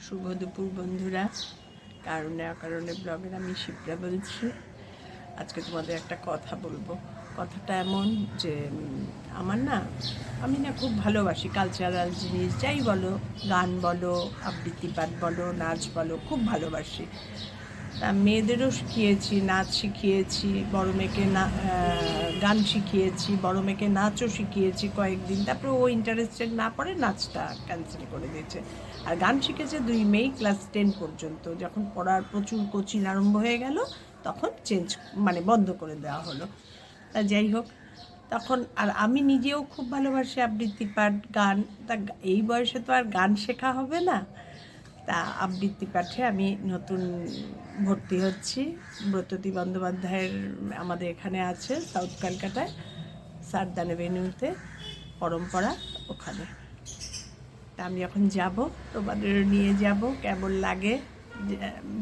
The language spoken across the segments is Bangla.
শুভ দুপুর বন্ধুরা। কারণে অকারণে ব্লগের আমি শিপ্রা বলছি। আজকে তোমাদের একটা কথা বলবো। কথাটা এমন যে আমি না খুব ভালোবাসি কালচারাল জিনিস, যাই বলো, গান বলো, আবৃত্তি পাঠ বলো, নাচ বলো, খুব ভালোবাসি। তা মেয়েদেরও শিখিয়েছি, নাচ শিখিয়েছি, বড় মেয়েকে গান শিখিয়েছি, বড় মেয়েকে নাচও শিখিয়েছি কয়েকদিন। তারপরে ও ইন্টারেস্টেড না পড়ে নাচটা ক্যান্সেল করে দিয়েছে। আর গান শিখেছে 2 মেয়েই ক্লাস 10 পর্যন্ত। যখন পড়ার প্রচুর কোচিং আরম্ভ হয়ে গেল তখন বন্ধ করে দেওয়া হলো। তা যাই হোক, তখন আর আমি নিজেও খুব ভালোবাসি আবৃত্তি পাঠ, গান। তা এই বয়সে তো আর গান শেখা হবে না। তা আবৃত্তি পাঠে আমি নতুন ভর্তি হচ্ছি। ব্রততী বন্দ্যোপাধ্যায়ের আমাদের এখানে আছে সাউথ ক্যালকাটায়, সারদান এভিনিউতে পরম্পরা, ওখানে। তা আমি এখন যাব, তোমাদের নিয়ে যাব, কেমন লাগে।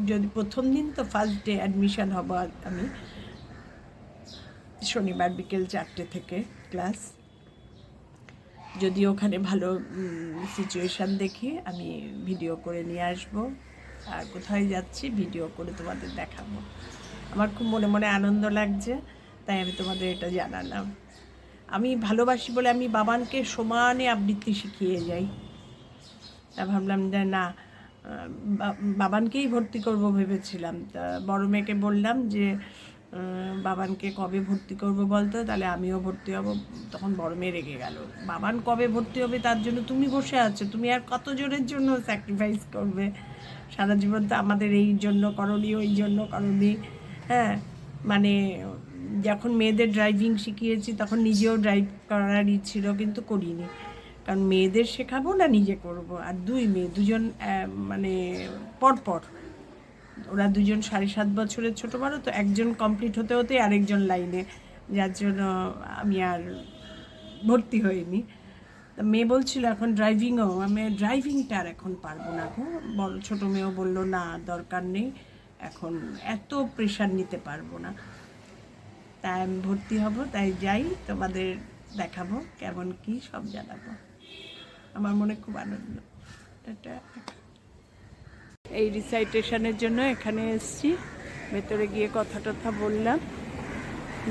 যদি প্রথম দিন তো ফার্স্ট ডে অ্যাডমিশন হব আমি, শনিবার বিকেল 4টে থেকে ক্লাস। যদি ওখানে ভালো সিচুয়েশান দেখি আমি ভিডিও করে নিয়ে আসব, আর কোথায় যাচ্ছি ভিডিও করে তোমাদের দেখাবো। আমার খুব মনে মনে আনন্দ লাগছে, তাই আমি তোমাদের এটা জানালাম। আমি ভালোবাসি বলে আমি বাবানকে সমানে আবৃত্তি শিখিয়ে যাই। তা ভাবলাম যে না, বাবানকেই ভর্তি করব ভেবেছিলাম। তা বড় মেয়েকে বললাম যে বাবানকে কবে ভর্তি করব বলতো, তাহলে আমিও ভর্তি হব। তখন বড় মেয়ে রেগে গেল, বাবান কবে ভর্তি হবে তার জন্য তুমি বসে আছো, তুমি আর কত জনের জন্য স্যাক্রিফাইস করবে? সারা জীবন তো আমাদের এই জন্য করনি, ওই জন্য করনি। হ্যাঁ, যখন মেয়েদের ড্রাইভিং শিখিয়েছি তখন নিজেও ড্রাইভ করার ছিল, কিন্তু করিনি। কারণ মেয়েদের শেখাবো না নিজে করব। আর 2 মেয়ে, দুজন পরপর, ওরা দুজন 7.5 বছরের ছোটো বড়, তো একজন কমপ্লিট হতে হতে আরেকজন লাইনে, যার জন্য আমি আর ভর্তি হইনি। তা মেয়ে বলছিল এখন ড্রাইভিংও, আমি ড্রাইভিংটা আর এখন পারবো না গো। বড় ছোটো মেয়েও বললো না দরকার নেই, এখন এত প্রেশার নিতে পারবো না। তাই আমি ভর্তি হব, তাই যাই, তোমাদের দেখাবো কেমন কি সব জানাবো। আমার মনে খুব আনন্দ। এটা এই রিসাইটেশনের জন্য এখানে এসেছি, ভেতরে গিয়ে কথা টথা বললাম।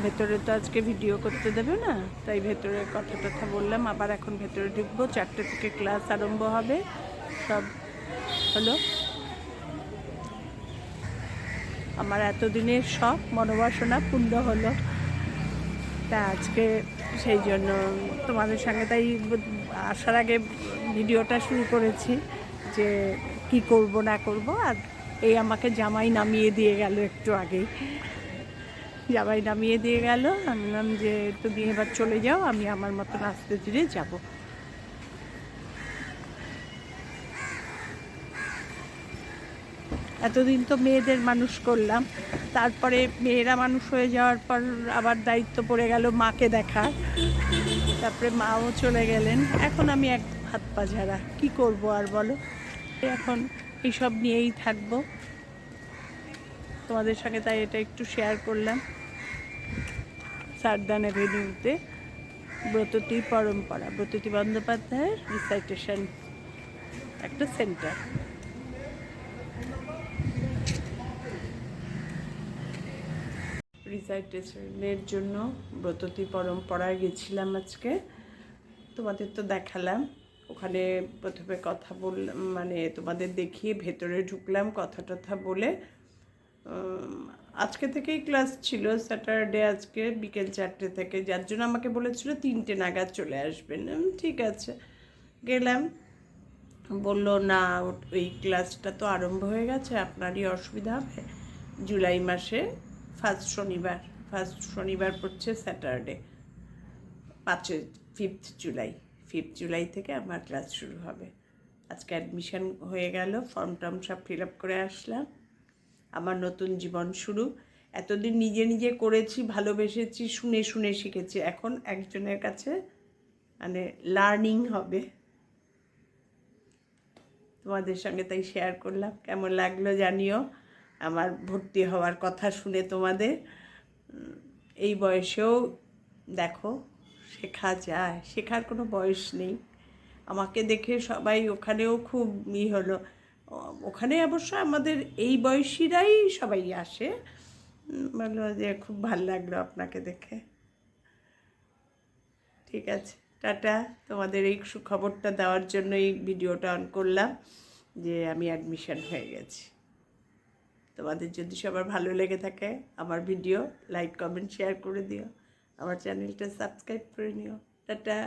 ভেতরে তো আজকে ভিডিও করতে দেবে না, তাই ভেতরে কথা টথা বললাম। আবার এখন ভেতরে ঢুকবো, 4টে থেকে ক্লাস আরম্ভ হবে। সব হলো আমার এতদিনের শখ, মনোবাসনা পূর্ণ হলো। তা আজকে সেই জন্য তোমাদের সঙ্গে তাই আসার আগে ভিডিওটা শুরু করেছি যে কি করব না করব। আর এই আমাকে জামাই নামিয়ে দিয়ে গেল একটু আগেই, জামাই নামিয়ে দিয়ে গেল। আমি বললাম যে তুমি এবার চলে যাও, আমি আমার মতন আস্তে ধীরে যাব। এতদিন তো মেয়েদের মানুষ করলাম, তারপরে মেয়েরা মানুষ হয়ে যাওয়ার পর আবার দায়িত্ব পড়ে গেল মাকে দেখার। তারপরে মাও চলে গেলেন, এখন আমি এক হাত পা ঝাড়া, কী করবো আর বলো। এখন এইসব নিয়েই থাকবো তোমাদের সঙ্গে, তাই এটা একটু শেয়ার করলাম। সারদান এভিনিউতে ব্রততী পরম্পরা, ব্রততী বন্দ্যোপাধ্যায়ের রিসাইটেশন একটা সেন্টার। রিসাইটেশনের জন্য ব্রততী পরম্পরায় গেছিলাম আজকে, তোমাদের তো দেখালাম। ওখানে প্রথমে কথা বললাম, তোমাদের দেখিয়ে ভেতরে ঢুকলাম, কথা টথা বলে। আজকে থেকেই ক্লাস ছিল, স্যাটারডে আজকে বিকেল 4টে থেকে, যার জন্য আমাকে বলেছিল 3টে নাগাদ চলে আসবেন। ঠিক আছে, গেলাম। বললো না, ওই ক্লাসটা তো আরম্ভ হয়ে গেছে, আপনারই অসুবিধা হবে। জুলাই মাসে ফার্স্ট শনিবার পড়ছে স্যাটারডে, 5 জুলাই থেকে আমার ক্লাস শুরু হবে। আজকে অ্যাডমিশন হয়ে গেল, ফর্ম টর্ম সব ফিল আপ করে আসলাম। আমার নতুন জীবন শুরু। এতদিন নিজে নিজে করেছি, ভালোবেসেছি, শুনে শুনে শিখেছি, এখন একজনের কাছে লার্নিং হবে। তোমাদের সঙ্গে তাই শেয়ার করলাম, কেমন লাগলো জানিও। আমার ভর্তি হওয়ার কথা শুনে তোমাদের, এই বয়সেও দেখো শেখা যায়, শেখার কোনো বয়স নেই। আমাকে দেখে সবাই ওখানেও খুব হলো, ওখানে অবশ্য আমাদের এই বয়সীরাই সবাই আসে। বললো যে খুব ভালো লাগলো আপনাকে দেখে। ঠিক আছে, টাটা। তোমাদের এই সুখবরটা দেওয়ার জন্য এই ভিডিওটা অন করলাম যে আমি অ্যাডমিশন হয়ে গেছি। তোমাদের যদি সবার ভালো লেগে থাকে আমার ভিডিও লাইক কমেন্ট শেয়ার করে দিও, আমার চ্যানেলটা সাবস্ক্রাইব করে নিও। টাটা।